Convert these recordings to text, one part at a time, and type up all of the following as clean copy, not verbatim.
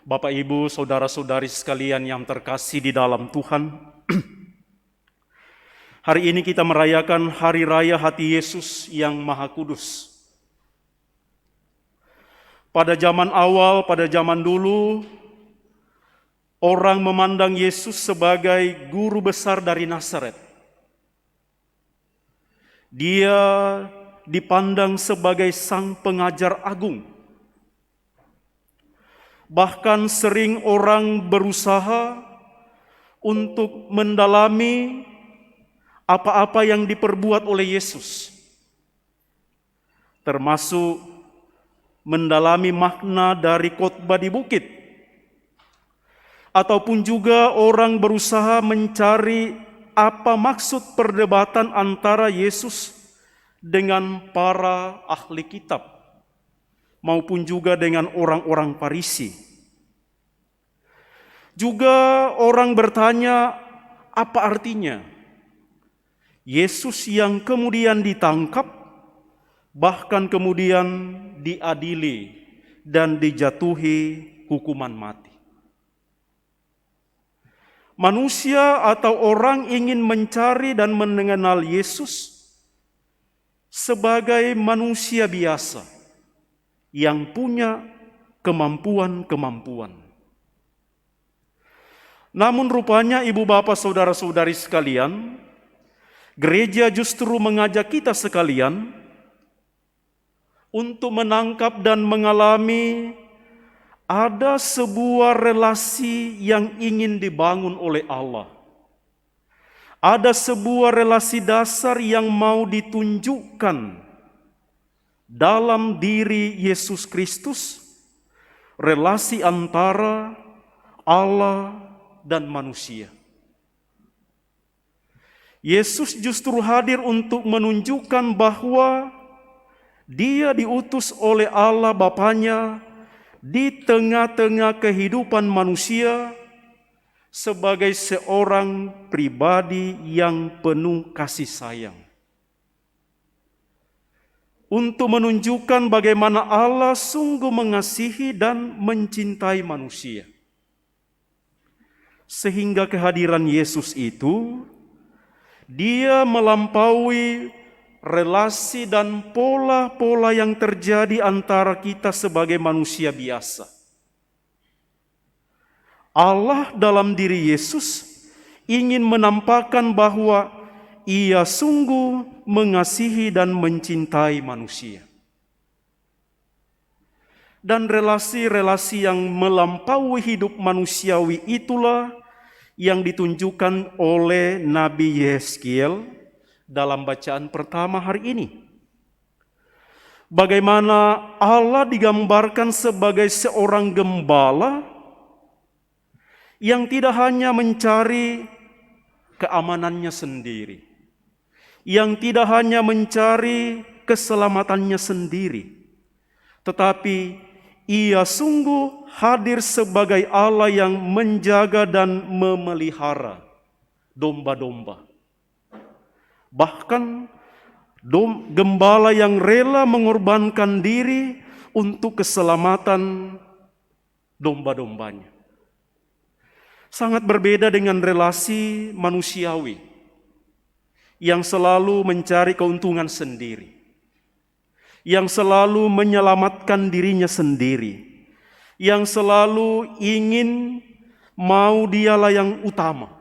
Bapak, Ibu, saudara-saudari sekalian yang terkasih di dalam Tuhan, hari ini kita merayakan Hari Raya Hati Yesus yang Maha Kudus. Pada zaman awal, pada zaman dulu, orang memandang Yesus sebagai guru besar dari Nazaret. Dia dipandang sebagai sang pengajar agung. Bahkan sering orang berusaha untuk mendalami apa-apa yang diperbuat oleh Yesus, termasuk mendalami makna dari khotbah di bukit, ataupun juga orang berusaha mencari apa maksud perdebatan antara Yesus dengan para ahli kitab, maupun juga dengan orang-orang Farisi. Juga orang bertanya, apa artinya Yesus yang kemudian ditangkap, bahkan kemudian diadili dan dijatuhi hukuman mati. Manusia atau orang ingin mencari dan mengenal Yesus sebagai manusia biasa yang punya kemampuan-kemampuan. Namun rupanya ibu bapak saudara-saudari sekalian, gereja justru mengajak kita sekalian untuk menangkap dan mengalami ada sebuah relasi yang ingin dibangun oleh Allah. Ada sebuah relasi dasar yang mau ditunjukkan dalam diri Yesus Kristus, relasi antara Allah dan manusia. Yesus justru hadir untuk menunjukkan bahwa Dia diutus oleh Allah Bapanya di tengah-tengah kehidupan manusia sebagai seorang pribadi yang penuh kasih sayang. Untuk menunjukkan bagaimana Allah sungguh mengasihi dan mencintai manusia. Sehingga kehadiran Yesus itu, Dia melampaui relasi dan pola-pola yang terjadi antara kita sebagai manusia biasa. Allah dalam diri Yesus ingin menampakkan bahwa Ia sungguh mengasihi dan mencintai manusia. Dan relasi-relasi yang melampaui hidup manusiawi itulah yang ditunjukkan oleh Nabi Yehezkiel dalam bacaan pertama hari ini. Bagaimana Allah digambarkan sebagai seorang gembala yang tidak hanya mencari keamanannya sendiri, yang tidak hanya mencari keselamatannya sendiri, tetapi Ia sungguh hadir sebagai Allah yang menjaga dan memelihara domba-domba. Bahkan gembala yang rela mengorbankan diri untuk keselamatan domba-dombanya. Sangat berbeda dengan relasi manusiawi yang selalu mencari keuntungan sendiri, yang selalu menyelamatkan dirinya sendiri, yang selalu ingin mau dialah yang utama.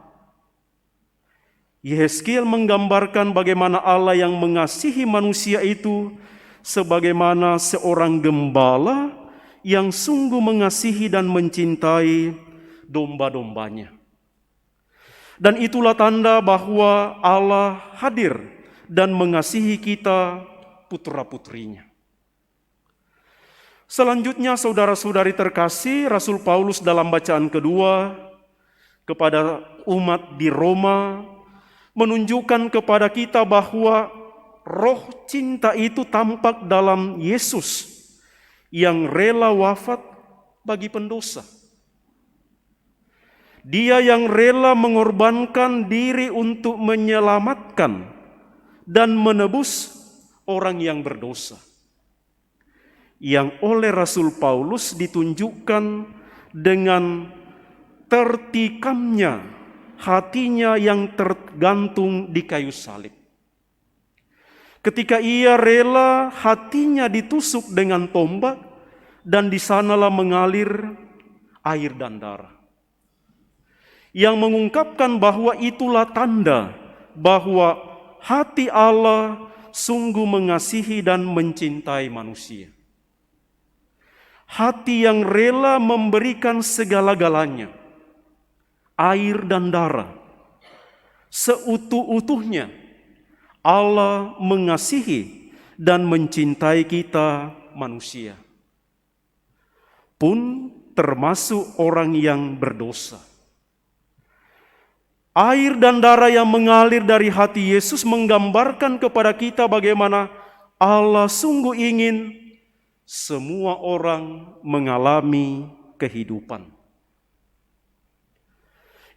Yehezkiel menggambarkan bagaimana Allah yang mengasihi manusia itu sebagaimana seorang gembala yang sungguh mengasihi dan mencintai domba-dombanya. Dan itulah tanda bahwa Allah hadir dan mengasihi kita putra-putrinya. Selanjutnya saudara-saudari terkasih, Rasul Paulus dalam bacaan kedua kepada umat di Roma menunjukkan kepada kita bahwa roh cinta itu tampak dalam Yesus yang rela wafat bagi pendosa. Dia yang rela mengorbankan diri untuk menyelamatkan dan menebus orang yang berdosa, yang oleh Rasul Paulus ditunjukkan dengan tertikamnya hatinya yang tergantung di kayu salib. Ketika ia rela hatinya ditusuk dengan tombak, dan di sanalah mengalir air dan darah. Yang mengungkapkan bahwa itulah tanda bahwa hati Allah sungguh mengasihi dan mencintai manusia. Hati yang rela memberikan segala-galanya, air dan darah, seutuh-utuhnya. Allah mengasihi dan mencintai kita manusia, pun termasuk orang yang berdosa. Air dan darah yang mengalir dari hati Yesus menggambarkan kepada kita bagaimana Allah sungguh ingin semua orang mengalami kehidupan.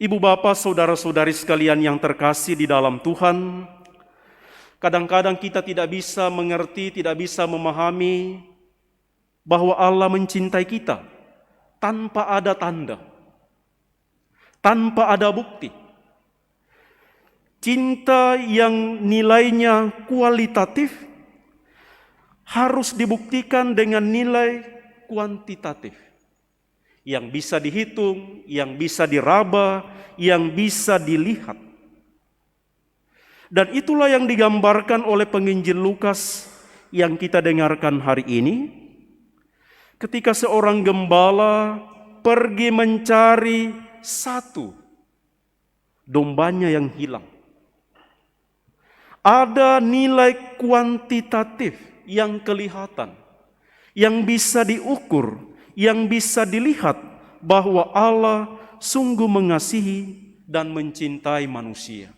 Ibu bapak, saudara-saudari sekalian yang terkasih di dalam Tuhan, kadang-kadang kita tidak bisa mengerti, tidak bisa memahami bahwa Allah mencintai kita tanpa ada tanda, tanpa ada bukti. Cinta yang nilainya kualitatif harus dibuktikan dengan nilai kuantitatif. Yang bisa dihitung, yang bisa diraba, yang bisa dilihat. Dan itulah yang digambarkan oleh penginjil Lukas yang kita dengarkan hari ini. Ketika seorang gembala pergi mencari satu dombanya yang hilang. Ada nilai kuantitatif yang kelihatan, yang bisa diukur, yang bisa dilihat bahwa Allah sungguh mengasihi dan mencintai manusia.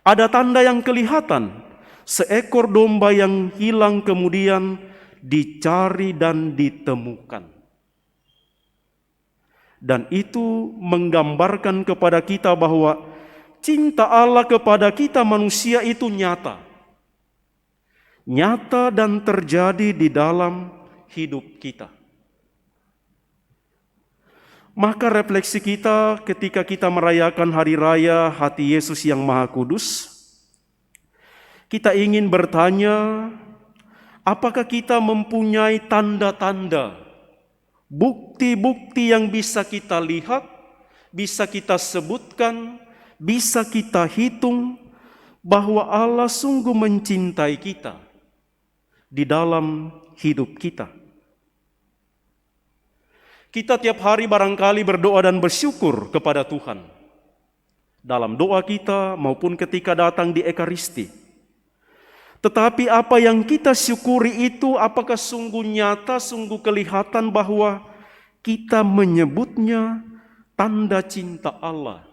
Ada tanda yang kelihatan, seekor domba yang hilang kemudian dicari dan ditemukan. Dan itu menggambarkan kepada kita bahwa cinta Allah kepada kita manusia itu nyata. Nyata dan terjadi di dalam hidup kita. Maka refleksi kita ketika kita merayakan hari raya hati Yesus yang Maha Kudus, kita ingin bertanya, apakah kita mempunyai tanda-tanda, bukti-bukti yang bisa kita lihat, bisa kita sebutkan, bisa kita hitung, bahwa Allah sungguh mencintai kita di dalam hidup kita. Kita tiap hari barangkali berdoa dan bersyukur kepada Tuhan. Dalam doa kita maupun ketika datang di Ekaristi. Tetapi apa yang kita syukuri itu apakah sungguh nyata, sungguh kelihatan bahwa kita menyebutnya tanda cinta Allah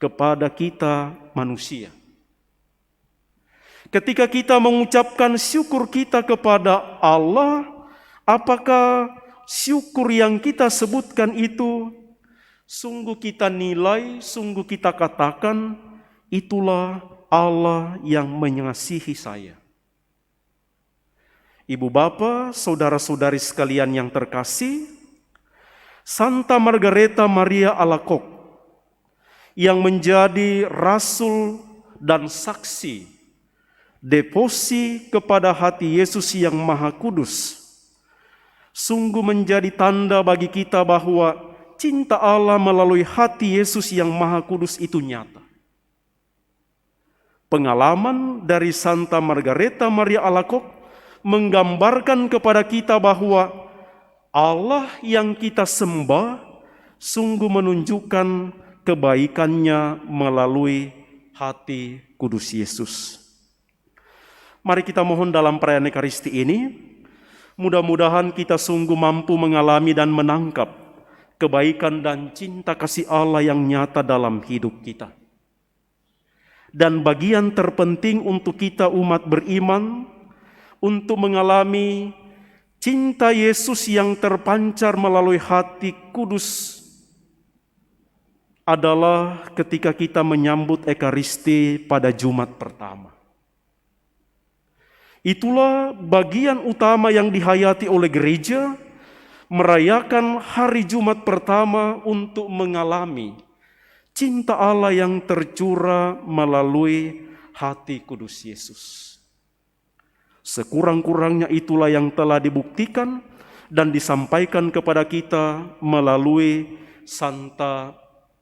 kepada kita manusia. Ketika kita mengucapkan syukur kita kepada Allah, apakah syukur yang kita sebutkan itu sungguh kita nilai, sungguh kita katakan, itulah Allah yang mengasihi saya. Ibu bapa, saudara-saudari sekalian yang terkasih, Santa Margareta Maria Alacoque yang menjadi rasul dan saksi devosi kepada hati Yesus yang Maha Kudus, sungguh menjadi tanda bagi kita bahwa cinta Allah melalui hati Yesus yang Maha Kudus itu nyata. Pengalaman dari Santa Margareta Maria Alacoque menggambarkan kepada kita bahwa Allah yang kita sembah sungguh menunjukkan kebaikannya melalui hati kudus Yesus. Mari kita mohon dalam perayaan Ekaristi ini, mudah-mudahan kita sungguh mampu mengalami dan menangkap kebaikan dan cinta kasih Allah yang nyata dalam hidup kita. Dan bagian terpenting untuk kita umat beriman, untuk mengalami cinta Yesus yang terpancar melalui hati kudus adalah ketika kita menyambut Ekaristi pada Jumat pertama. Itulah bagian utama yang dihayati oleh gereja merayakan hari Jumat pertama untuk mengalami cinta Allah yang tercurah melalui hati kudus Yesus. Sekurang-kurangnya itulah yang telah dibuktikan dan disampaikan kepada kita melalui Santa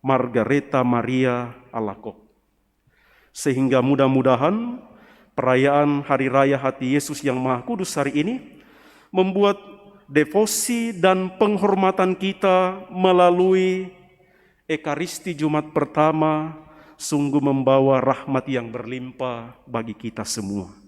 Margareta Maria Alacoque. Sehingga mudah-mudahan perayaan Hari Raya Hati Yesus yang Maha Kudus hari ini membuat devosi dan penghormatan kita melalui Ekaristi Jumat pertama sungguh membawa rahmat yang berlimpah bagi kita semua.